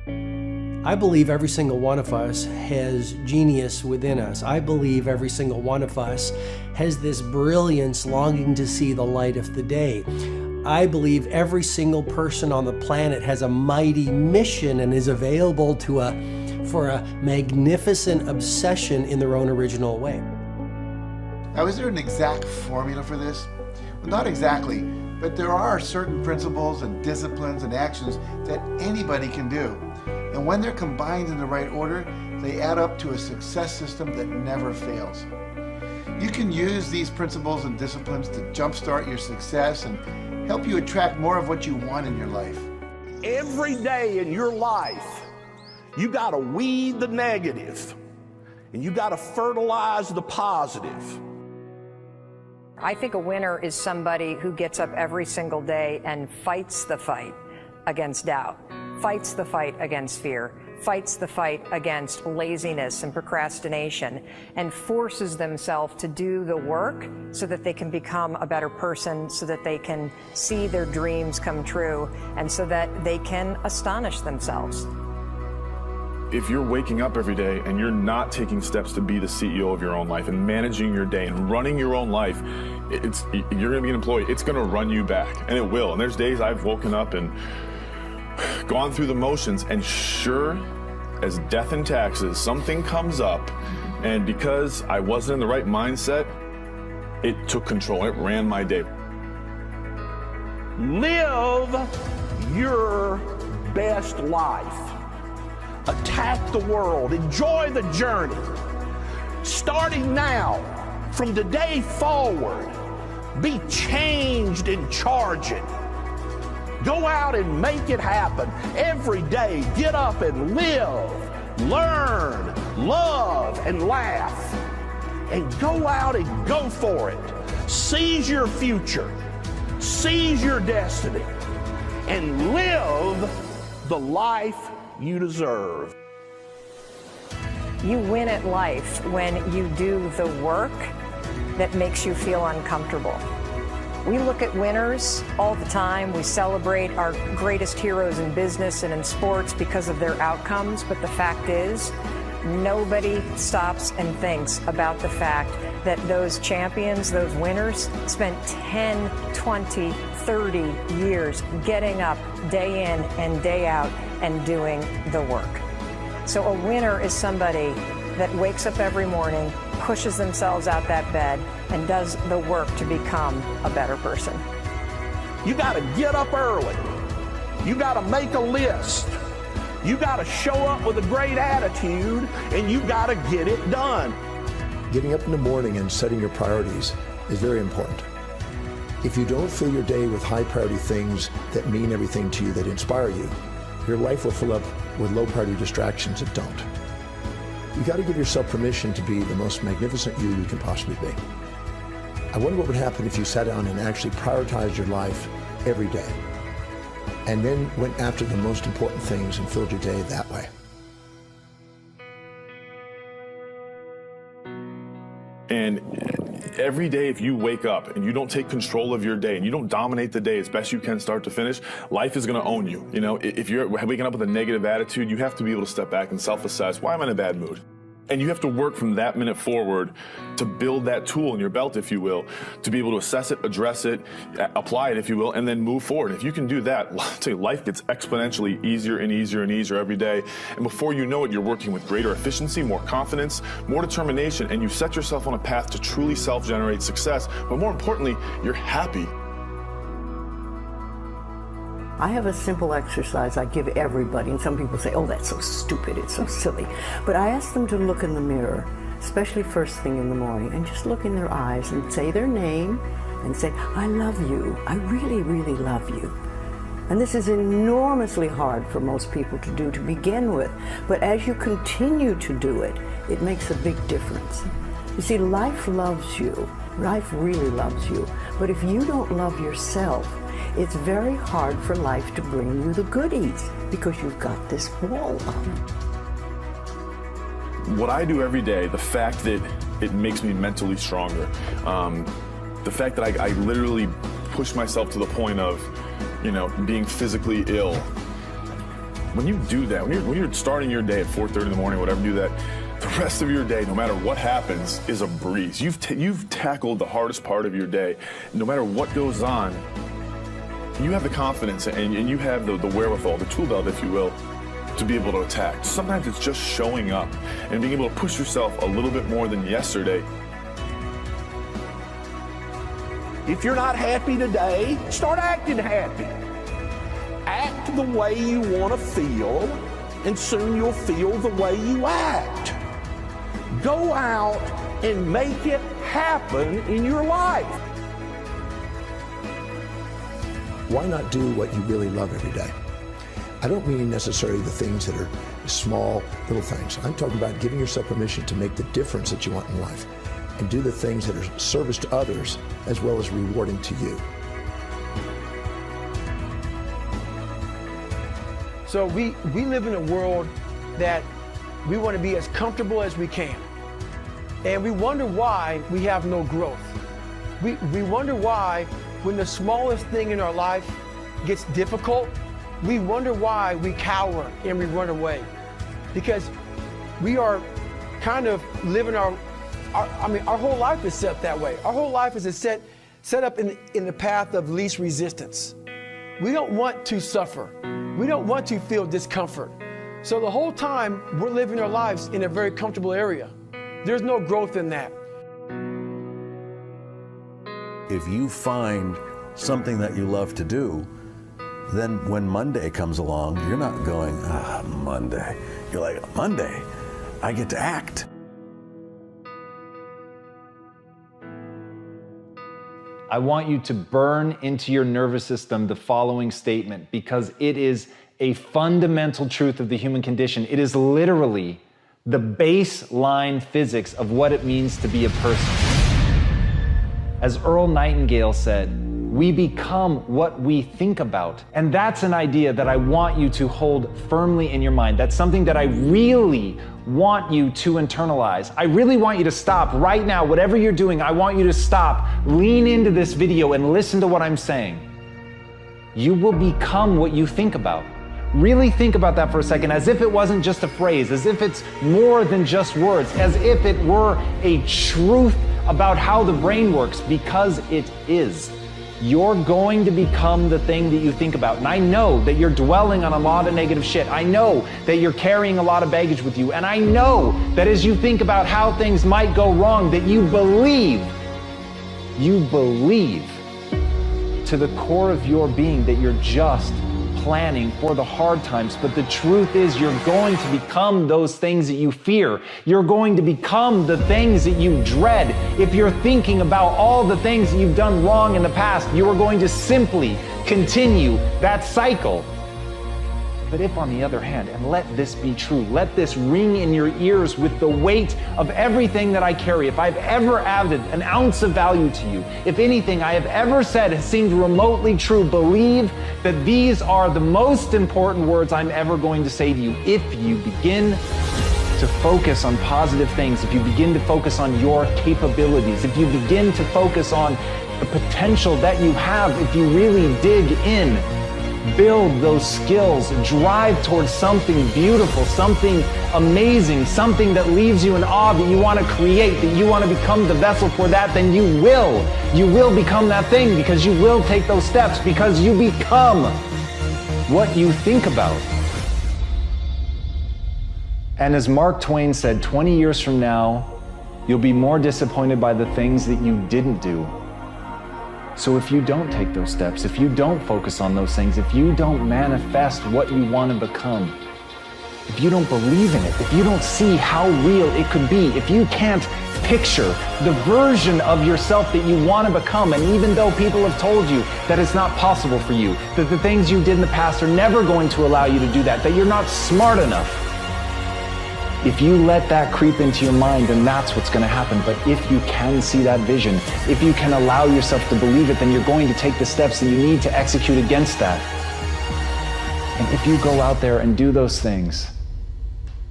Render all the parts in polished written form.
I believe every single one of us has genius within us. I believe every single one of us has this brilliance longing to see the light of the day. I believe every single person on the planet has a mighty mission and is available for a magnificent obsession in their own original way. Now, is there an exact formula for this? Well, not exactly, but there are certain principles and disciplines and actions that anybody can do. And when they're combined in the right order, they add up to a success system that never fails. You can use these principles and disciplines to jumpstart your success and help you attract more of what you want in your life. Every day in your life, you got to weed the negative and you got to fertilize the positive. I think a winner is somebody who gets up every single day and fights the fight against doubt, fights the fight against fear, fights the fight against laziness and procrastination, and forces themselves to do the work so that they can become a better person, so that they can see their dreams come true, and so that they can astonish themselves. If you're waking up every day and you're not taking steps to be the CEO of your own life and managing your day and running your own life, you're gonna be an employee. It's gonna run you back, and it will. And there's days I've woken up and gone through the motions, and sure as death and taxes, something comes up, and because I wasn't in the right mindset, it took control. It ran my day. Live your best life. Attack the world. Enjoy the journey. Starting now, from today forward, be changed and charge it. Go out and make it happen. Every day, get up and live, learn, love, and laugh. And go out and go for it. Seize your future. Seize your destiny. And live the life you deserve. You win at life when you do the work that makes you feel uncomfortable. We look at winners all the time. We celebrate our greatest heroes in business and in sports because of their outcomes, but the fact is, nobody stops and thinks about the fact that those champions, those winners, spent 10, 20, 30 years getting up day in and day out and doing the work. So a winner is somebody that wakes up every morning, pushes themselves out that bed, and does the work to become a better person. You got to get up early. You got to make a list. You got to show up with a great attitude, and you got to get it done. Getting up in the morning and setting your priorities is very important. If you don't fill your day with high priority things that mean everything to you, that inspire you, your life will fill up with low priority distractions that don't. You got to give yourself permission to be the most magnificent you can possibly be. I wonder what would happen if you sat down and actually prioritized your life every day, and then went after the most important things and filled your day that way. And every day, if you wake up and you don't take control of your day and you don't dominate the day as best you can start to finish, life is going to own you. You know, if you're waking up with a negative attitude, you have to be able to step back and self-assess. Why am I in a bad mood? And you have to work from that minute forward to build that tool in your belt, if you will, to be able to assess it, address it, apply it, if you will, and then move forward. If you can do that, I'll tell you, life gets exponentially easier and easier and easier every day. And before you know it, you're working with greater efficiency, more confidence, more determination, and you've set yourself on a path to truly self-generate success. But more importantly, you're happy. I have a simple exercise I give everybody, and some people say, oh, that's so stupid, it's so silly. But I ask them to look in the mirror, especially first thing in the morning, and just look in their eyes and say their name and say, I love you, I really, really love you. And this is enormously hard for most people to do to begin with, but as you continue to do it, it makes a big difference. You see, life loves you, life really loves you, but if you don't love yourself, it's very hard for life to bring you the goodies because you've got this wall up. What I do every day, the fact that it makes me mentally stronger, the fact that I literally push myself to the point of, you know, being physically ill, When you do that, when you're starting your day at 4:30 in the morning, whatever, do that, the rest of your day, no matter what happens, is a breeze. You've tackled the hardest part of your day. No matter what goes on, you have the confidence and you have the wherewithal, the tool belt, if you will, to be able to attack. Sometimes it's just showing up and being able to push yourself a little bit more than yesterday. If you're not happy today, start acting happy. Act the way you want to feel, and soon you'll feel the way you act. Go out and make it happen in your life. Why not do what you really love every day? I don't mean necessarily the things that are small, little things. I'm talking about giving yourself permission to make the difference that you want in life and do the things that are service to others as well as rewarding to you. So we live in a world that we want to be as comfortable as we can. And we wonder why we have no growth. We wonder why when the smallest thing in our life gets difficult, we wonder why we cower and we run away. Because we are kind of living our whole life is set that way. Our whole life is set up in the path of least resistance. We don't want to suffer. We don't want to feel discomfort. So the whole time we're living our lives in a very comfortable area. There's no growth in that. If you find something that you love to do, then when Monday comes along, you're not going, Monday. You're like, Monday, I get to act. I want you to burn into your nervous system the following statement, because it is a fundamental truth of the human condition. It is literally the baseline physics of what it means to be a person. As Earl Nightingale said, we become what we think about. And that's an idea that I want you to hold firmly in your mind. That's something that I really want you to internalize. I really want you to stop right now, whatever you're doing, I want you to stop, lean into this video and listen to what I'm saying. You will become what you think about. Really think about that for a second, as if it wasn't just a phrase, as if it's more than just words, as if it were a truth about how the brain works, because it is. You're going to become the thing that you think about. And I know that you're dwelling on a lot of negative shit. I know that you're carrying a lot of baggage with you. And I know that as you think about how things might go wrong, that you believe to the core of your being that you're just planning for the hard times. But the truth is, you're going to become those things that you fear. You're going to become the things that you dread. If you're thinking about all the things that you've done wrong in the past, you are going to simply continue that cycle. But if, on the other hand, and let this be true, let this ring in your ears with the weight of everything that I carry, if I've ever added an ounce of value to you, if anything I have ever said has seemed remotely true, believe that these are the most important words I'm ever going to say to you. If you begin to focus on positive things, if you begin to focus on your capabilities, if you begin to focus on the potential that you have, if you really dig in, build those skills, drive towards something beautiful, something amazing, something that leaves you in awe, that you want to create, that you want to become the vessel for that, then you will become that thing, because you will take those steps, because you become what you think about. And as Mark Twain said, 20 years from now, you'll be more disappointed by the things that you didn't do. So if you don't take those steps, if you don't focus on those things, if you don't manifest what you want to become, if you don't believe in it, if you don't see how real it could be, if you can't picture the version of yourself that you want to become, and even though people have told you that it's not possible for you, that the things you did in the past are never going to allow you to do that you're not smart enough, if you let that creep into your mind, then that's what's going to happen. But if you can see that vision, if you can allow yourself to believe it, then you're going to take the steps that you need to execute against that. And if you go out there and do those things,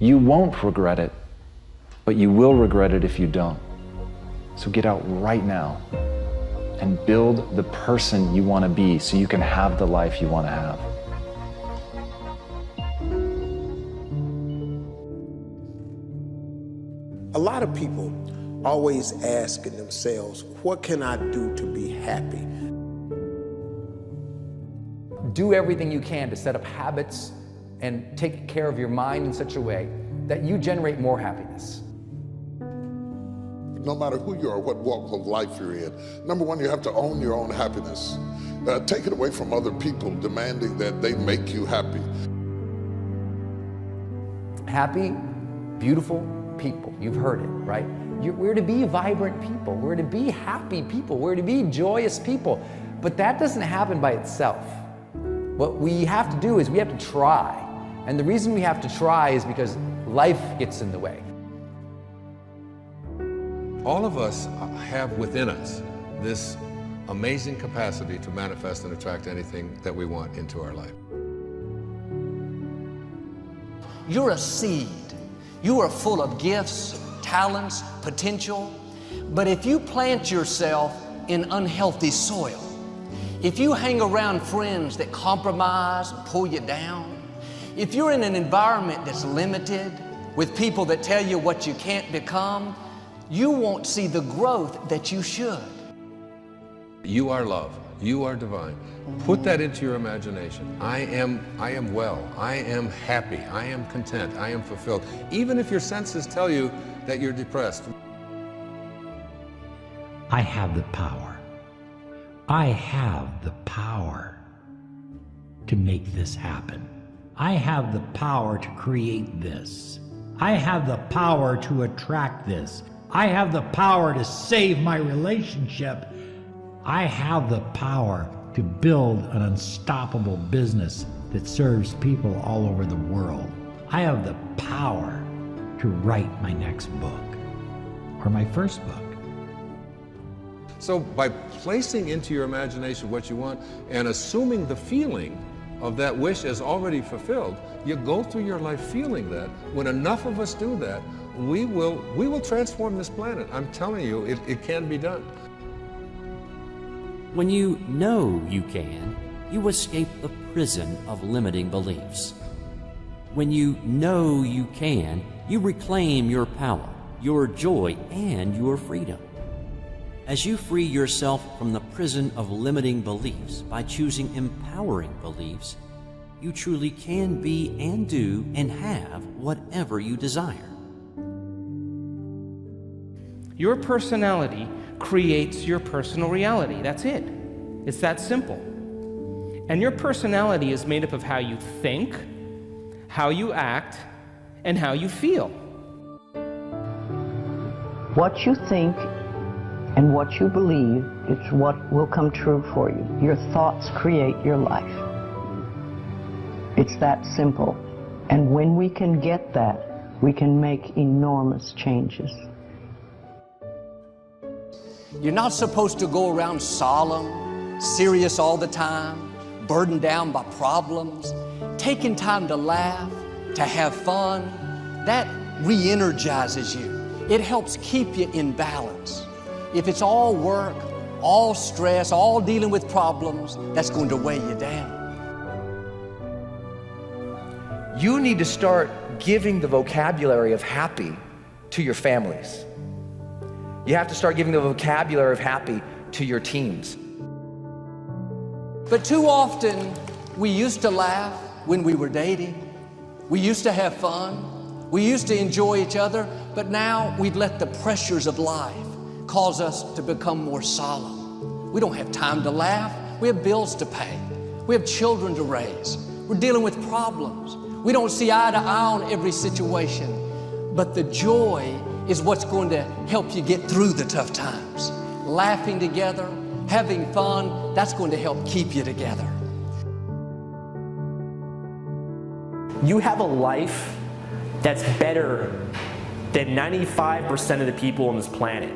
you won't regret it, but you will regret it if you don't. So get out right now and build the person you want to be so you can have the life you want to have. A lot of people always asking themselves, what can I do to be happy? Do everything you can to set up habits and take care of your mind in such a way that you generate more happiness. No matter who you are, what walk of life you're in, number one, you have to own your own happiness. Take it away from other people demanding that they make you happy. Happy, beautiful people. You've heard it, right? We're to be vibrant people. We're to be happy people. We're to be joyous people. But that doesn't happen by itself. What we have to do is we have to try. And the reason we have to try is because life gets in the way. All of us have within us this amazing capacity to manifest and attract anything that we want into our life. You're a seed. You are full of gifts, talents, potential. But if you plant yourself in unhealthy soil, if you hang around friends that compromise and pull you down, if you're in an environment that's limited with people that tell you what you can't become, you won't see the growth that you should. You are love. You are divine. Put that into your imagination. I am well. I am happy. I am content. I am fulfilled. Even if your senses tell you that you're depressed. I have the power. I have the power to make this happen. I have the power to create this. I have the power to attract this. I have the power to save my relationship. I have the power to build an unstoppable business that serves people all over the world. I have the power to write my next book or my first book. So by placing into your imagination what you want and assuming the feeling of that wish as already fulfilled, you go through your life feeling that. When enough of us do that, we will transform this planet. I'm telling you, it can be done. When you know you can, you escape the prison of limiting beliefs. When you know you can, you reclaim your power, your joy, and your freedom. As you free yourself from the prison of limiting beliefs by choosing empowering beliefs, you truly can be and do and have whatever you desire. Your personality creates your personal reality. That's it. It's that simple. And your personality is made up of how you think, how you act, and how you feel. What you think and what you believe is what will come true for you. Your thoughts create your life. It's that simple. And when we can get that, we can make enormous changes. You're not supposed to go around solemn, serious all the time, burdened down by problems. Taking time to laugh, to have fun, that re-energizes you. It helps keep you in balance. If it's all work, all stress, all dealing with problems, that's going to weigh you down. You need to start giving the vocabulary of happy to your families. You have to start giving the vocabulary of happy to your teams. But too often, we used to laugh when we were dating. We used to have fun. We used to enjoy each other. But now we've let the pressures of life cause us to become more solemn. We don't have time to laugh. We have bills to pay. We have children to raise. We're dealing with problems. We don't see eye to eye on every situation. But the joy is what's going to help you get through the tough times. Laughing together, having fun, that's going to help keep you together. You have a life that's better than 95% of the people on this planet.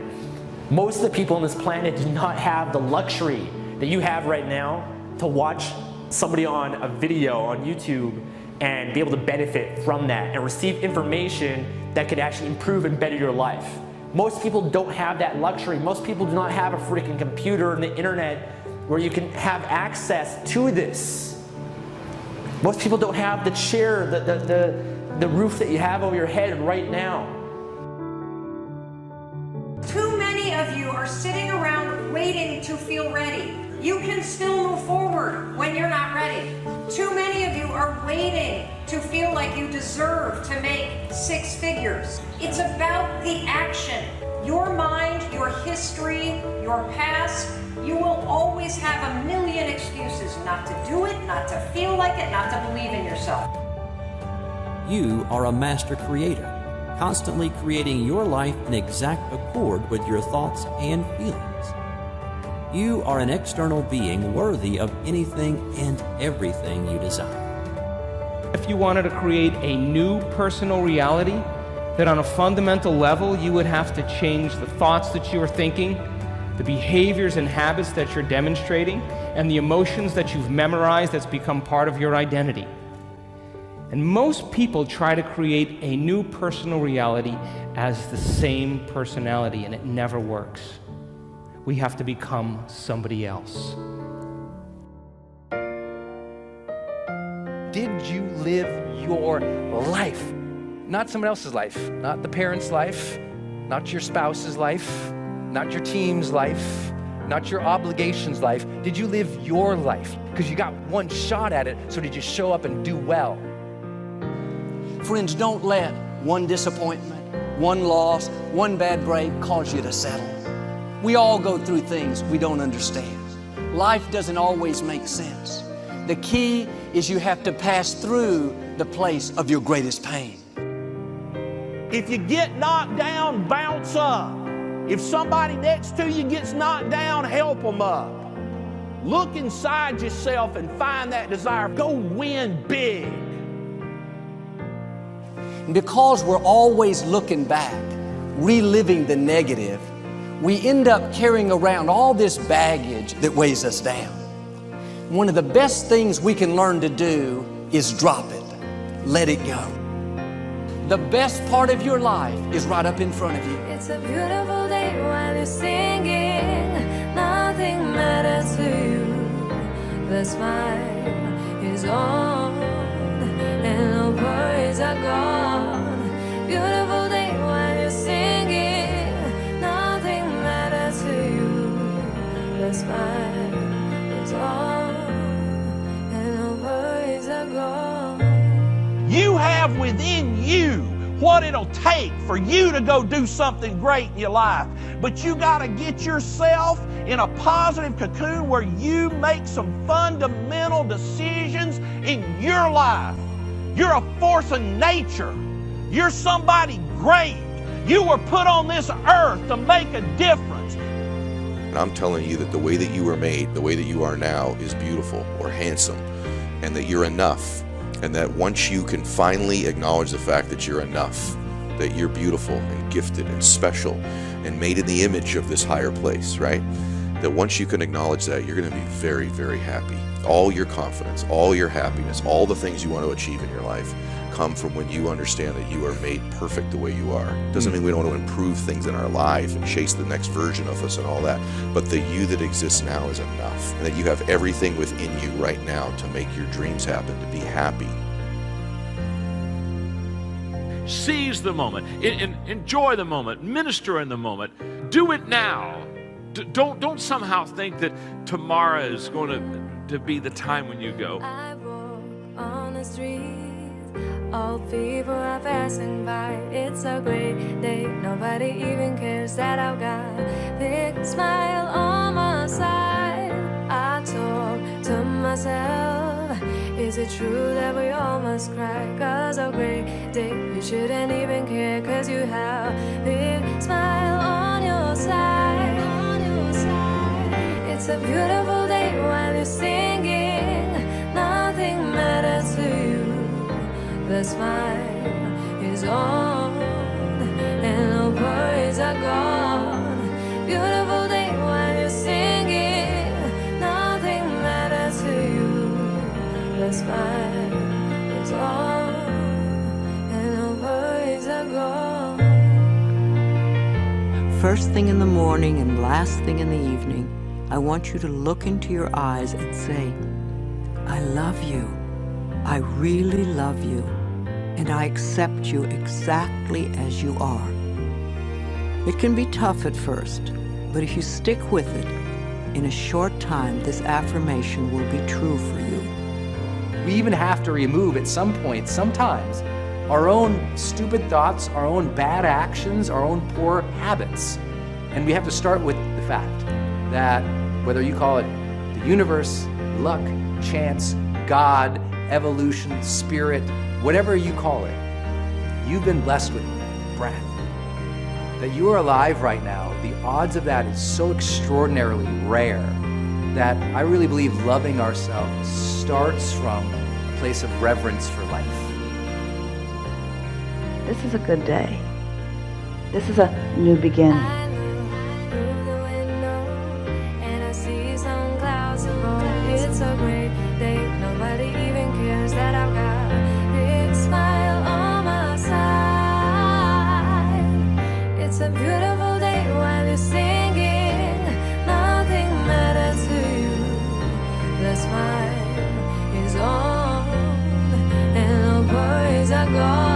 Most of the people on this planet do not have the luxury that you have right now to watch somebody on a video on YouTube and be able to benefit from that and receive information that could actually improve and better your life. Most people don't have that luxury. Most people do not have a freaking computer and the internet where you can have access to this. Most people don't have the chair, the roof that you have over your head right now. sitting around waiting to feel ready. You can still move forward when you're not ready. Too many of you are waiting to feel like you deserve to make 6 figures. It's about the action. Your mind, your history, your past, you will always have a million excuses not to do it, not to feel like it, not to believe in yourself. You are a master creator, constantly creating your life in exact accord with your thoughts and feelings. You are an external being worthy of anything and everything you desire. If you wanted to create a new personal reality, that on a fundamental level you would have to change the thoughts that you are thinking, the behaviors and habits that you're demonstrating, and the emotions that you've memorized that's become part of your identity. And most people try to create a new personal reality as the same personality, and it never works. We have to become somebody else. Did you live your life? Not someone else's life, not the parent's life, not your spouse's life, not your team's life, not your obligations life. Did you live your life? Because you got one shot at it, so did you show up and do well? Friends, don't let one disappointment, one loss, one bad break cause you to settle. We all go through things we don't understand. Life doesn't always make sense. The key is you have to pass through the place of your greatest pain. If you get knocked down, bounce up. If somebody next to you gets knocked down, help them up. Look inside yourself and find that desire. Go win big. And because we're always looking back, reliving the negative, we end up carrying around all this baggage that weighs us down. One of the best things we can learn to do is drop it. Let it go. The best part of your life is right up in front of you. It's a beautiful day while you're singing. Nothing matters to you. The smile is on and no worries are gone. Beautiful day while you're singing. Nothing matters to you. The smile is on and no worries are gone. You have within you what it'll take for you to go do something great in your life. But you got to get yourself in a positive cocoon where you make some fundamental decisions in your life. You're a force of nature. You're somebody great. You were put on this earth to make a difference. And I'm telling you that the way that you were made, the way that you are now, is beautiful or handsome, and that you're enough. And that once you can finally acknowledge the fact that you're enough, that you're beautiful and gifted and special and made in the image of this higher place, right? That once you can acknowledge that, you're going to be very, very happy. All your confidence, all your happiness, all the things you want to achieve in your life come from when you understand that you are made perfect the way you are. Doesn't mean we don't want to improve things in our life and chase the next version of us and all that, but the you that exists now is enough, and that you have everything within you right now to make your dreams happen, to be happy. Seize the moment, enjoy the moment, minister in the moment, do it now. Don't somehow think that tomorrow is going to be the time when you go. I walk on the street. All people are passing by. It's a great day. Nobody even cares that I've got a big smile on my side. I talk to myself. Is it true that we all must cry? 'Cause a great day, you shouldn't even care. 'Cause you have a big smile on your side. It's a beautiful day while you're singing. Nothing matters to you. The smile is on and no worries are gone. Beautiful day while you're singing. Nothing matters to you. The smile is on and no worries are gone. First thing in the morning and last thing in the evening, I want you to look into your eyes and say, I love you. I really love you. And I accept you exactly as you are. It can be tough at first, But if you stick with it, in a short time, this affirmation will be true for you. We even have to remove at some point, sometimes, our own stupid thoughts, our own bad actions, our own poor habits. And we have to start with the fact that whether you call it the universe, luck, chance, God, evolution, spirit, whatever you call it, you've been blessed with breath. That you are alive right now, the odds of that is so extraordinarily rare that I really believe loving ourselves starts from a place of reverence for life. This is a good day. This is a new beginning. It's a great day. Nobody even cares that I've got a big smile on my side. It's a beautiful day while you're singing. Nothing matters to you. The smile is on and no worries are gone.